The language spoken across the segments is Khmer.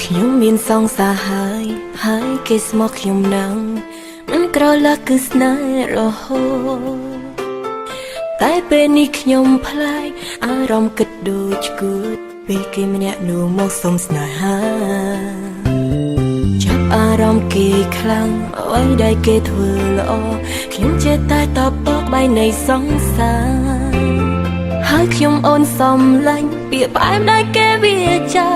ខ្ញុំមានសង្សារហើយគេស្មោះខ្ញុំនឹងមិនក្រឡាគឺស្នេហ៍រហូតតែពេលនេះខ្ញុំប្លែកអារម្មណ៍គិតដូចគួតពេលគេម្នាក់នោះមកសុំស្នេហាចាប់អារម្មណ៍គេខ្លាំងអ្វីដែលគេធ្វើល្អខ្ញុំចេះតែតបតបបាយនៃសង្សារហើយខ្ញុំអូនសំឡាញ់ពាក្យផ្អែមដែលគេវាចា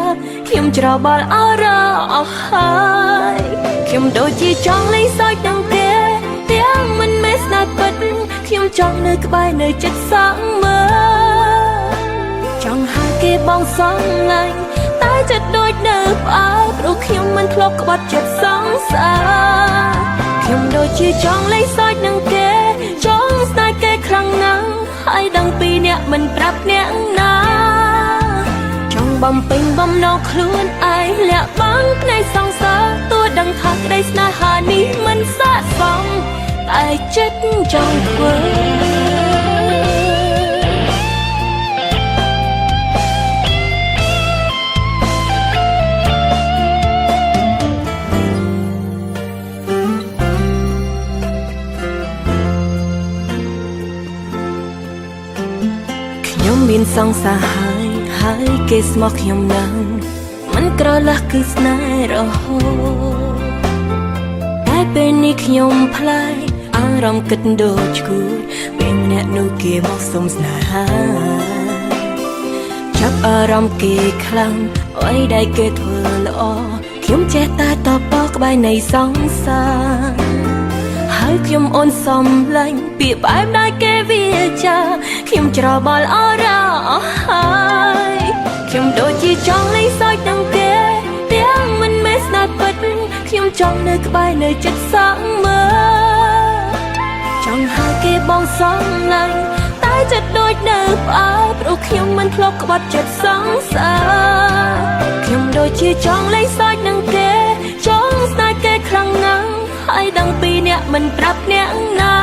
ខ្ញុំច្របល់អរអស់ហើយខ្ញុំដូចជាចង់លេងសើចនឹងគេទាំងមិនមែនស្នេហ៍ពិតខ្ញុំចង់នៅក្បែរនៅចិត្តសងមើលចង់ហៅគេបងសំឡាញ់តែចិត្តដូចនៅផ្អើលព្រោះខ្ញុំមិនធ្លាប់ក្បត់ចិត្តសងសារខ្ញុំដូចជាចង់លេងសើចនឹងគេចង់ស្នេហ៍គេខ្លាំងណាស់ហើយដឹងពីអ្នកមិនប្រាប់អ្នកណាចង់បំពេញបំណងខ្លួនឯងលាក់បាំងផ្នែកសងសារទោះដឹងថាក្តីស្នេហានេះមិនស័ក្តិសមតែចិត្តចង់ធ្វើខ្ញុំមានសង្សារហើយគេស្មោះខ្ញុំនឹងមិនក្រឡាស់គឺស្នេហ៍រហូតតែពេលនេះខ្ញុំប្លែកអារម្មណ៍គិតដូចគួតពេលម្នាក់នោះគេមកសុំស្នេហាចាប់អារម្មណ៍គេខ្លាំងអ្វីដែលគេធ្វើល្អខ្ញុំចេះតែតបតក្បែរនៃសង្សារហើយខ្ញុំអូនសំឡាញ់ពាក្យផ្អែមដែលគេវាចាខ្ញុំច្របល់អរអស់ហើយខ្ញុំដូចជាចង់លេងសើចនឹងគេទាំងមិនមែនស្នេហ៍ពិតខ្ញុំចង់នៅក្បែរនៅចិត្តសងមើលចង់ហៅគេបងសំឡាញ់តែចិត្តដូចនៅផ្អើលព្រោះខ្ញុំមិនធ្លាប់ក្បត់ចិត្តសងសារខ្ញុំដូចជាចង់លេងសើចនឹងគេចង់ស្នេហ៍គេខ្លាំងណាស់ហើយដឹងពីអ្នកមិនប្រាប់អ្នកណា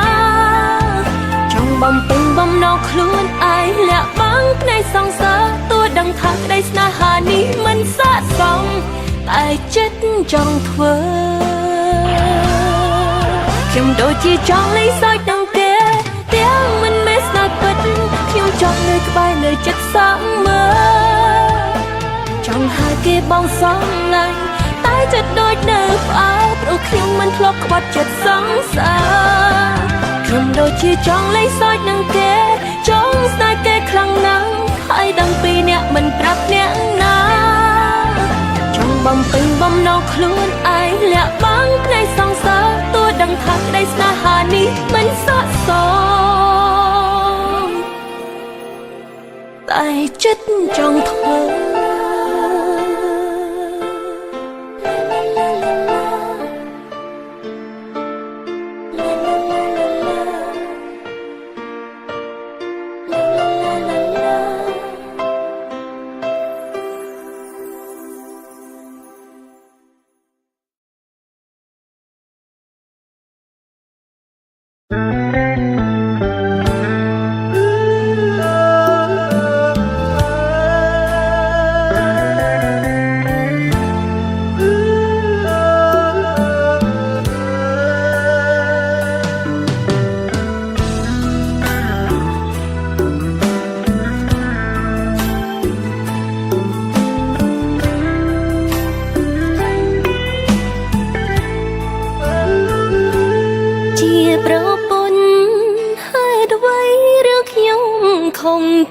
ចង់បំពេញបំណងខ្លួនឯងលាក់បាំងផ្នែកសងសារទោះដឹងថាក្តីស្នេហានេះមិនស័ក្តិសមតែចិត្តចង់ធ្វើខ្ញុំដូចជាចង់លេងសើចនឹងគេទាំងមិនមែនស្នេហ៍ពិតខ្ញុំចង់នៅក្បែរនៅចិត្តសងមើលចង់ហៅគេបងសំឡាញ់តែចិត្តដូចនៅផ្អើលព្រោះខ្ញុំមិនធ្លាប់ក្បត់ចិត្តសងសារខ្ញុំដូចជាចង់លេងសើចនឹងគេចង់ស្នេហ៍គេខ្លាំងណាស់ហើយដឹងពីអ្នកមិនប្រាប់អ្នកណាចង់បំពេញបំណងខ្លួនឯងលាក់បាំងផ្នែកសងសារទោះដឹងថាក្តីស្នេហានេះមិនស័ក្តិសមតែចិត្តចង់ធ្វើ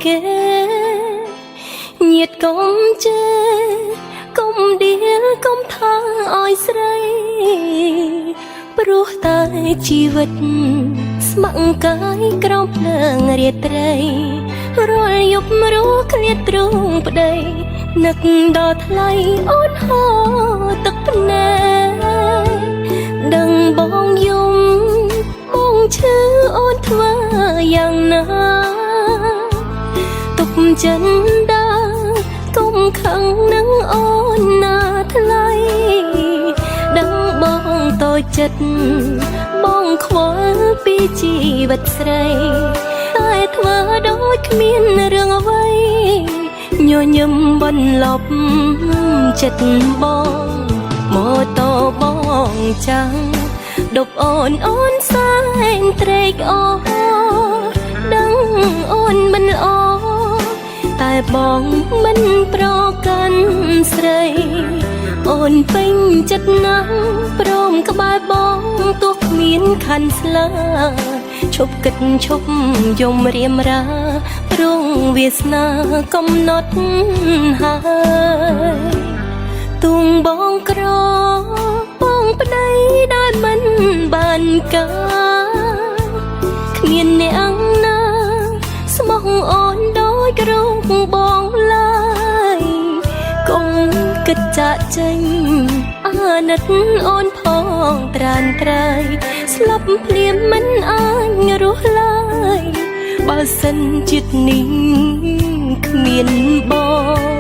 គេញាតកុំជេរកុំដៀលកុំថាឲ្យស្រីព្រោះតែជីវិតស្ម័គ្រកាយក្រោមភ្លើងរាត្រីរាល់យប់រស់ឃ្លាតទ្រូង ប្តីនឹកដល់ថ្លៃអូនហូរទឹកភ្នែកដឹងបងយំបងឈឺអូនធ្វើយ៉ាងណាទុកចិនដាកុំខឹងនឹងអូនណាថ្លៃដឹងបងតូចចិត្តបងខ្វល់ពីជីវិតស្រីតែធ្វើដូចគ្មានរឿងអ្វីញញឹមបន្លប់ចិត្តបងម៉ូតូបងចាំងដប់អូនសែនត្រេកអរដឹងអូនមិនល្អតែបងមិនប្រកាន់ស្រីអូនពេញចិត្តណាស់ព្រមក្បែរបងទោះគ្មានខណ្ឌស្លាឈប់គិតឈប់យំរៀមរាព្រោះវាសនាកំណត់ហើយទួងបងក្របងប្តីដែលមិនបានការគ្មានអ្នកណាស្មោះអូនដូចរូបបងឡើយកុំគិតចាក់ចេញអាណិតអូនផងត្រានត្រៃស្លាប់ភ្លាមមិនអាចរស់ឡើយបើសិនចិត្តនេះគ្មានបង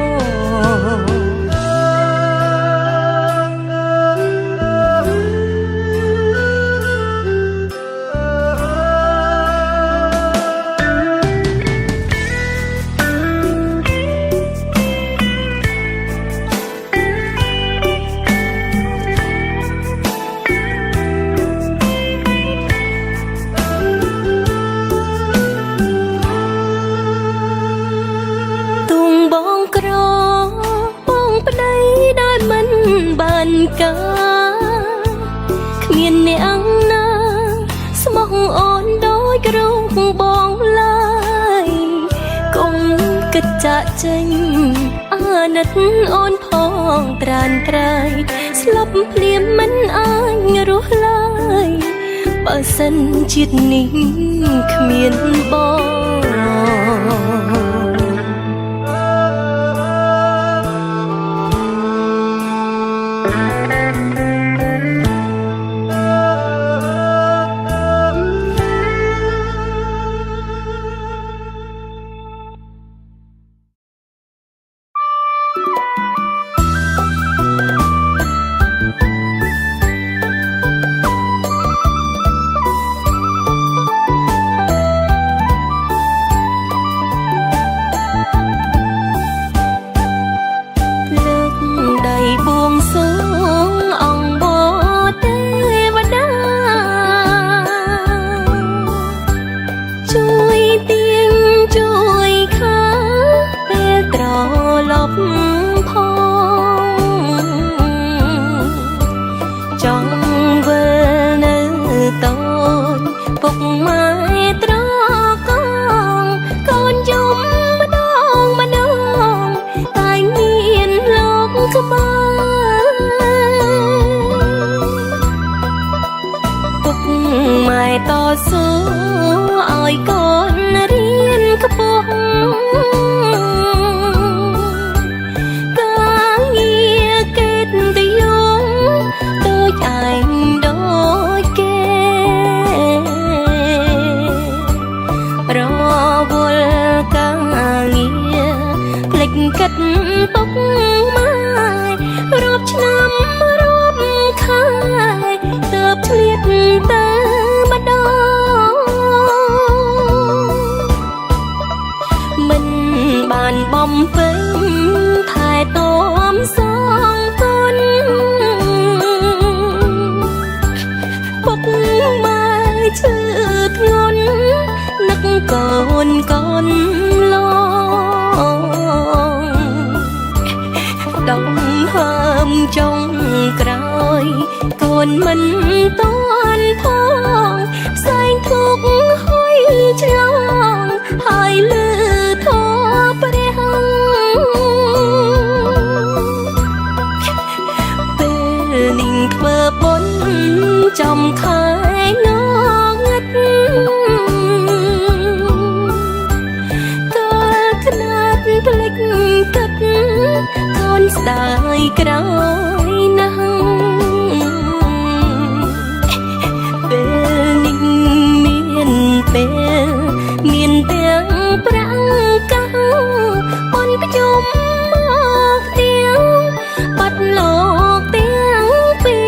ការគ្មានអ្នកណាស្មោះអូនដូចរូបបងឡើយកុំគិតចាក់ចេញអាណិតអូនផងត្រានត្រៃស្លាប់ភ្លាមមិនអាចរស់ឡើយបើសិនជាតិនេះគ្មានបងគិតទុកម៉ែរាប់ឆ្នាំរាប់ខែទើបឆ្លៀតទៅម្ដងមិនបានបំពេញថែទាំសងគុណពុកម៉ែឈឺធ្ងន់នឹកកូនកូនឡដំហើមចុងក្រោយកូនមិនតាន់ផងផ្សែងធុកហុយឆ្លងហើយលឺធម៌ព្រះពេលនាងធ្វើបុណ្យចំខែងងឹតកាលខ្នាតភ្លេច ស្ដាយក្រោយណាស់ពេលនេះមានពេលមានទាំងប្រាំងកាំងបនប្រជុំមកទាំងបាត់លោកទាំងពី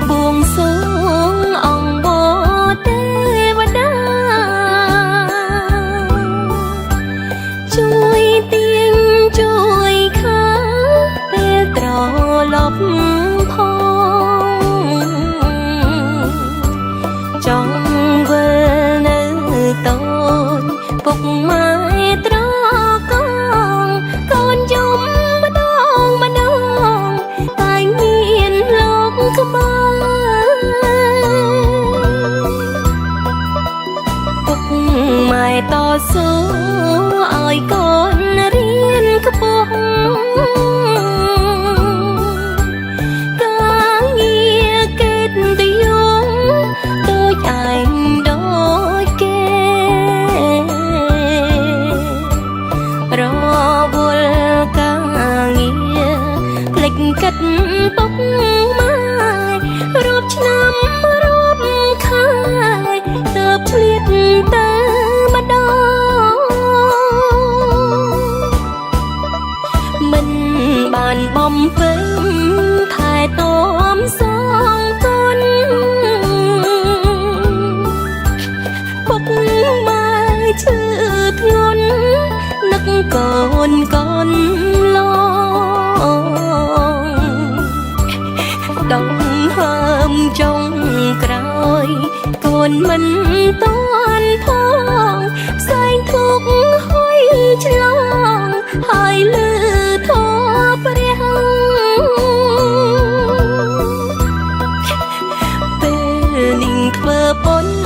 បួងសួងអង្គបទេវតាជួយទៀងជួយខាពេលត្រឡប់ផងចង់វិលនៅតូចពុកម៉ែត្រកងកូនយំម្ដងម្ដងតែមានលោកក្បែរពុកម៉ែតស៊ូឲ្យកូនរៀនខ្ពស់ការងារកិត្តិយសដូចឯងដូចគេរវល់ការងារភ្លេចកិត្តពុកម៉ែរាប់ឆ្នាំរាប់ខែទើបឆ្លៀតទៅម្ដងមិនបានបំពេញថែទាំសងគុណពុកម៉ែឈឺធ្ងន់នឹកកូនកូនឡងដងហើមចុងក្រោយកូនមិនតាន់ផងផ្សែងធូបហុយឆ្លងហើយលឺធម៌ព្រះពេលនាងធ្វើបុណ្យ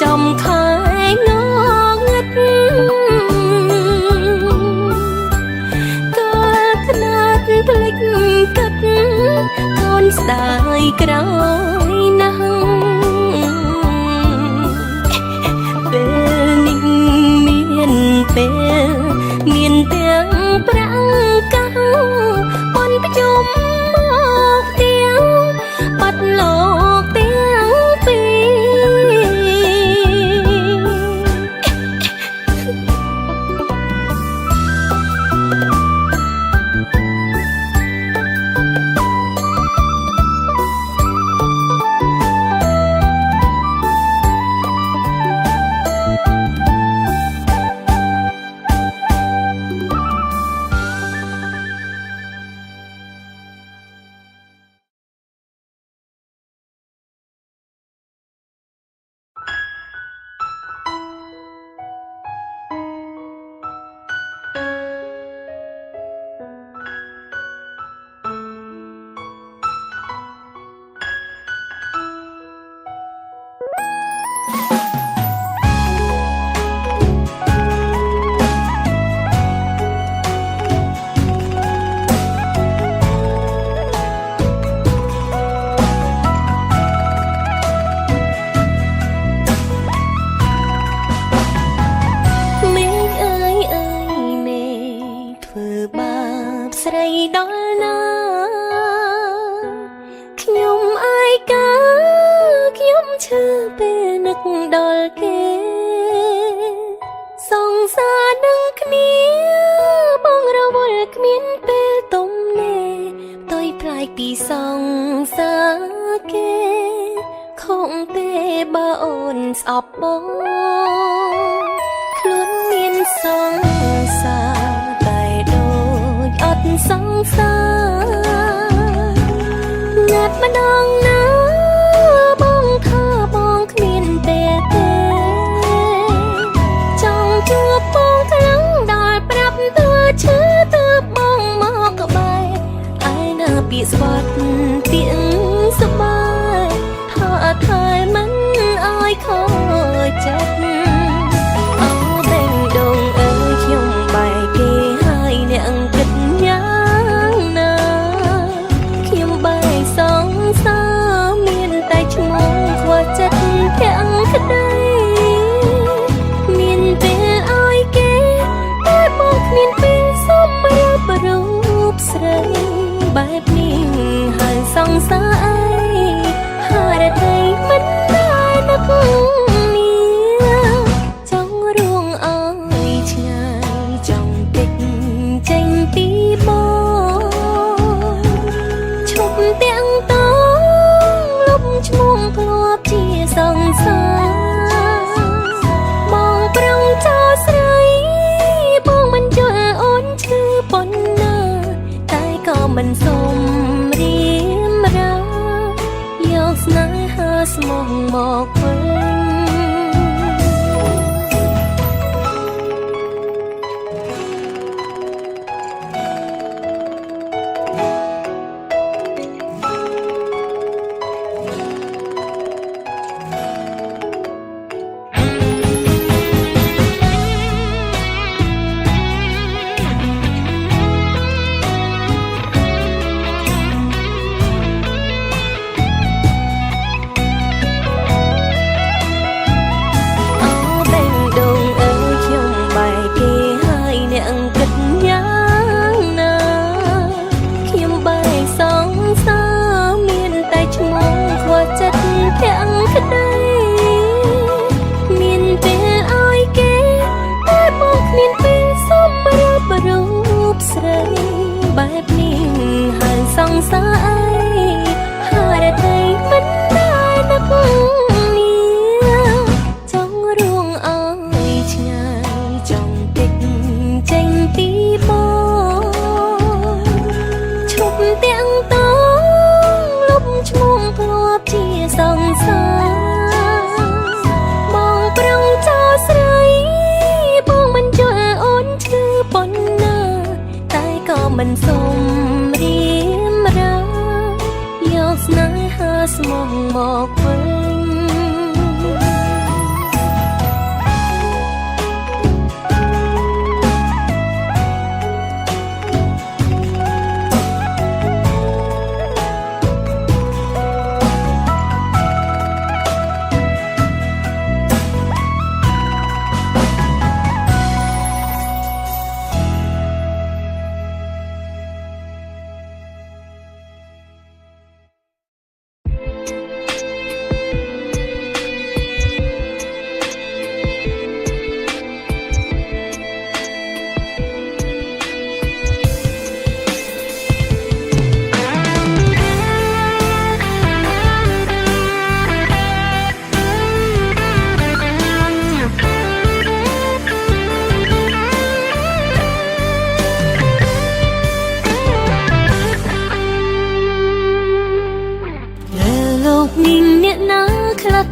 ចំខែងងឹតកាលខ្នាតភ្លេចកិត្តកូនស្ដាយក្រោយណាស់ពេលនេះមានពេលមានទាំងប្រាំងកាំងបនប្រជុំមកទាំងបាត់លោកទាំងពីស្រីដល់ណាខ្ញុំអាយកាខ្ញុំឈឺពេលនឹកដល់គេសង្សារនឹងគ្នាបងរវល់គ្មានពេលទំនេរផ្ទុយប្លែកពីសង្សារគេខំទេបើអូនស្អប់បងខ្លួនមានសង្សារតែដូចអត់សង្សារណាត់ម្ដងណា ចិត្តទៀងសប្បាយថាថែមិនឲ្យខូចចិត្តអូបេងដូងអើយខ្ញុំបែកគេហើយអ្នកគិតយ៉ាងណាខ្ញុំបែកសងសាមានតែឈ្មោះខ្វះចិត្តភាំងក្តីមានពេលឲ្យគេតែបងគ្មានពេលសុំរាប់រូបស្រីបែបនេះហើយសងសាអីហើយតែមិនដែរនឹកនេះចង់រួងអើយឆ្ងាយចង់គេចចេញពីបងឈប់ទាំងតងលុបឈ្មោះធ្លាប់ជាសងសាបងប្រងចោលស្រីបងមិនយល់អូនឈឺប៉ុណ្ណាតែក៏មិនសុំរៀមរាយកស្នេហាស្មោះមកវិញបែបនេះហើយសងសាអីហើយតែមិនដែរនឹកនេះចង់រួងអើយឆ្ងាយចង់គេចចេញពីបងឈប់ទាំងតងលុបឈ្មោះធ្លាប់ជាសងសាបងប្រងចោលស្រីបងមិនយល់អូនឈឺប៉ុណ្ណាតែក៏មិនសុំរៀមរាយកស្នេហាស្មោះមកវិញ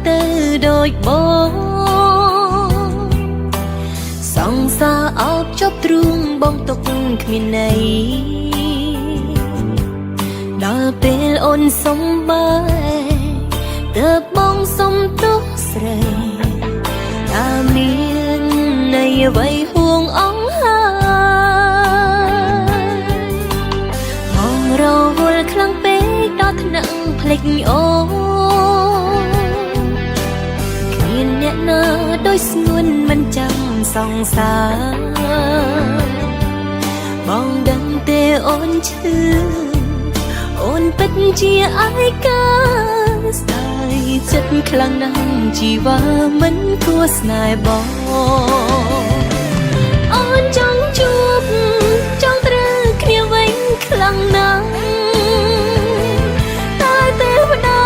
ទៅដូចបងសង្សារអោបចប់ទ្រូងបងទុកគ្មានន័យដល់ពេលអូនសំបាយទើបបងសុំទោសស្រីថាមានន័យអ្វីហួងអង្ហើបងរវល់ខ្លាំងពេកដល់ថ្នាក់ភ្លេចអូអ្នកណាដោយស្ងួនមិនចាំសង្សារបងដឹងទេអូនឈឺអូនពិតជាអាយកាស្ដាយចិត្តខ្លាំងណាស់ជីវ៉ាមិនគួរស្នេហ៍បងអូនចង់ជួបចង់ត្រូវគ្នាវិញខ្លាំងណាស់តែទេវតា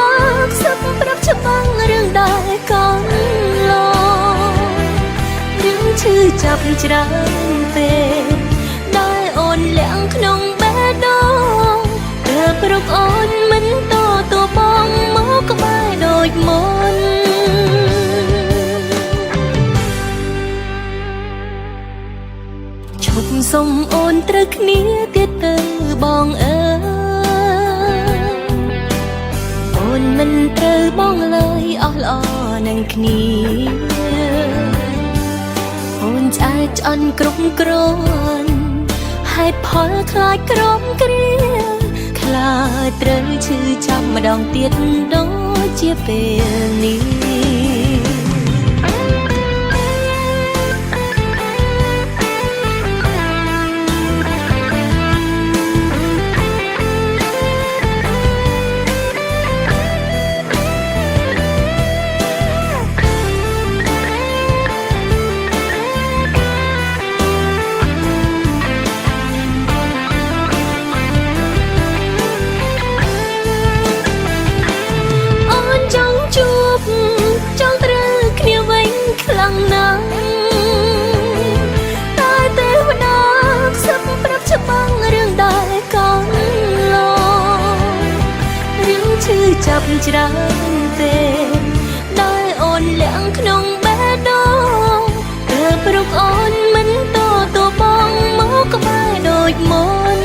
ខ្សឹបប្រាប់ច្បាំងរឿងដែលកូនឈឺចាប់ច្រើនពេកដែលអូនលាក់ក្នុងបេះដូងទើបរកអូនមិនតបងមកក្បែរដូចមុនឈប់សុំអូនត្រូវគ្នាទៀតទៅបងអើយ នឹងគ្នាអូនឆ្អែតឆ្អន់គ្រប់គ្រាន់ហេតុផលខ្លាចក្រំគ្រាខ្លាចត្រូវឈឺចាប់ម្ដងទៀតដូចជាពេលនេះចាប់ច្រើនទេដែលអូនលៀងក្នុងបេះដូងរើប្រុកអូនមិនតបងមកក្បែរដូចមុន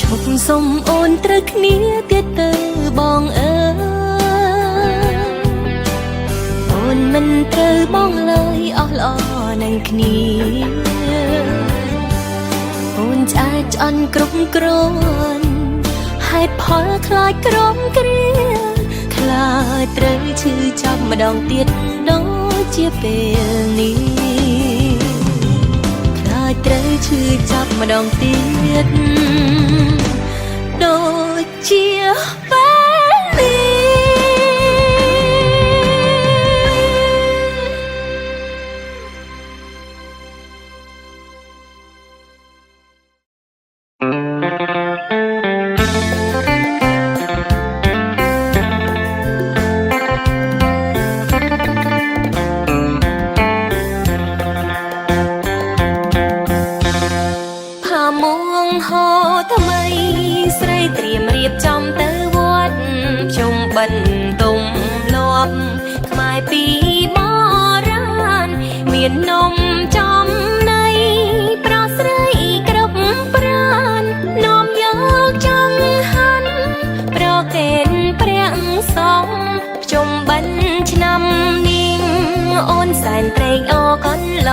ឈប់សុំអូនត្រូវគ្នាទៀតទៅបងអើយអូនមិនត្រូវបងឡើយអស់ល្អនឹងគ្នាអូនឆ្អែតឆ្អន់គ្រប់គ្រាន់ហេតុផលខ្លាចក្រំគ្រាខ្លាចត្រូវឈឺចាប់ម្ដងទៀតដូចជាពេលនេះខ្លាចត្រូវឈឺចាប់ម្ដងទៀតដូចជាពេលនេះបន្ទុំលាប់ខ្មែរពីបរាណមាននំចំណៃប្រស្រីគ្រប់ប្រាននាំយកចង្ហាន់ប្រកេនព្រះសង្ឃជុំបិណ្ឌឆ្នាំនេះអូនសែនត្រេកអរកន្ល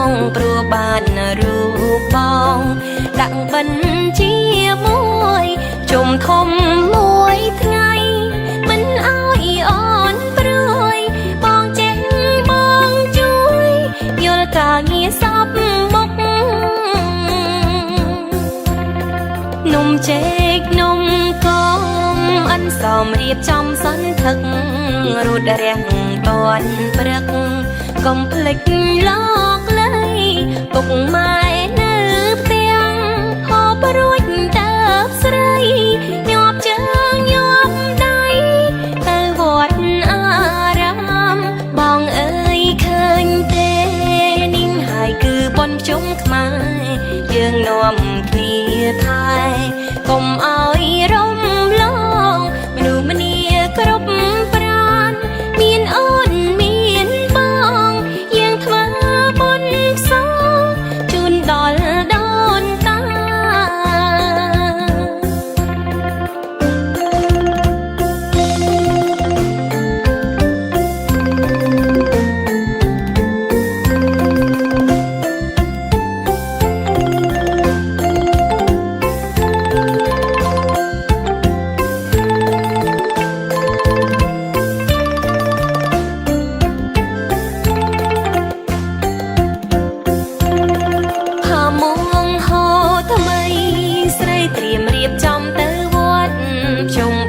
ងព្រោះបានរូបបងដាក់បិណ្ឌជាមួយជុំធំមួយថ្ងៃមិនអោយអូនព្រួយបងចេះបងជួយយល់ការងារសពមុខនំចេកនំកងអិនសមរៀបចំសន្ធឹករួតរាំងតន់ព្រឹកកុំភ្លេចលោកលៃពុកម៉ែនៅផ្ទាំងហូបរួចតើបស្រីញាប់ជើងញាប់ដៃទៅវត្តអារាមបងអើយឃើញទេនេះហើយគឺបុណ្យជុំខ្មែរយើងនាំគ្នាថែកុំអោយរំលងមនុស្សម្នាគ្រប់ប្រានមានអូនមានបងយើងធ្វើបុណ្យសងជូនដល់ដូនតា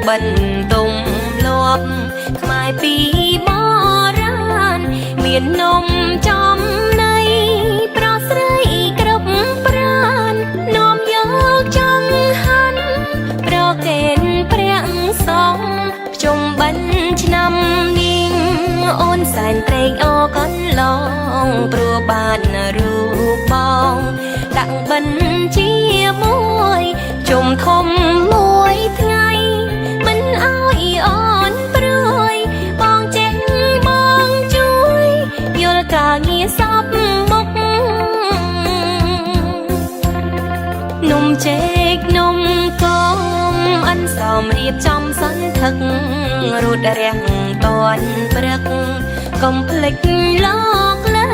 បន្ទុំលាប់ខ្មែរពីបរាណមាននំចំណៃប្រស្រីគ្រប់ប្រាននាំយកចង្ហាន់ប្រកេនព្រះសង្ឃជុំបិណ្ឌឆ្នាំនេះអូនសែនត្រេកអរកន្លងព្រោះបានរូបបងដាក់បិណ្ឌជាមួយជុំធំមួយថ្ងៃមិនអោយអូនព្រួយបងចេះបងជួយយល់ការងារសពមុខនំចេកនំកង អិនសមរៀបចំសន្ធឹករូតរាំងតនព្រឹកកុំភ្លេចលោកលៃ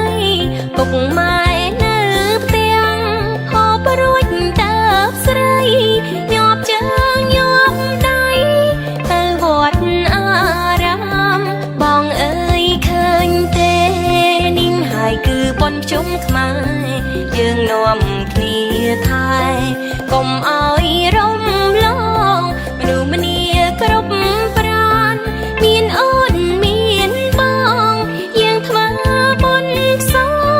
ពុកម៉ែនៅផ្ទាំងហូបរួចតើបស្រីញាប់ជើងញាប់ដៃទៅវត្តអារាមបងអើយឃើញទេនេះហើយគឺបុណ្យភ្ជុំខ្មែរយើងនាំគ្នាថែកុំឲ្យរំលងមនុស្សម្នាគ្រប់ប្រានមានអូនមានបងយើងធ្វើបុណ្យផ្ស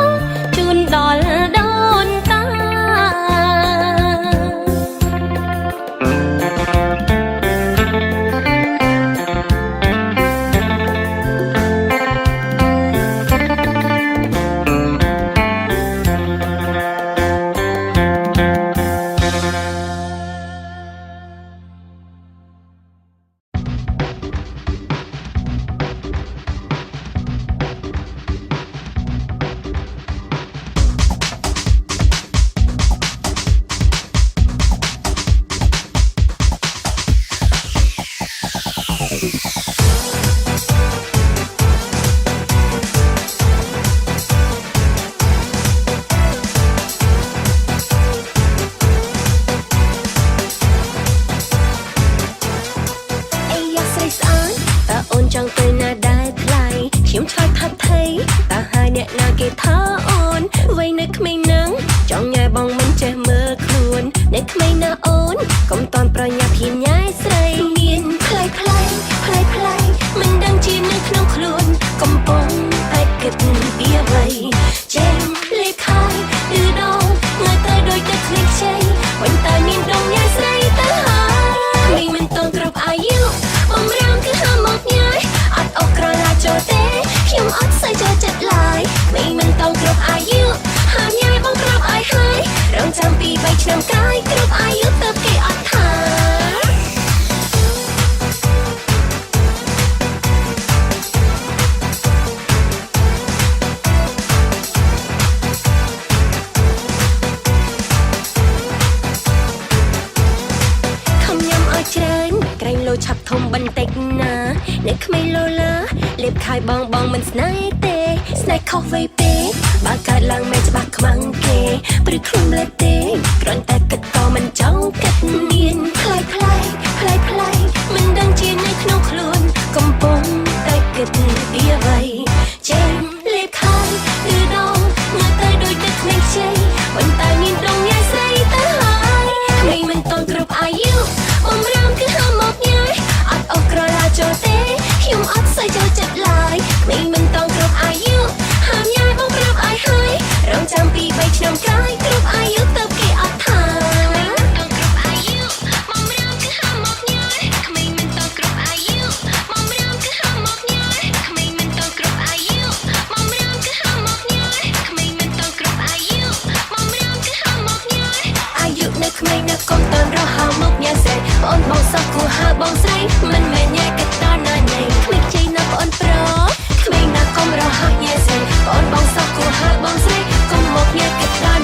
ងជូនដល់ដូនតា បងសោះគូហើបងស្រីកុំមកញ៉ែកតា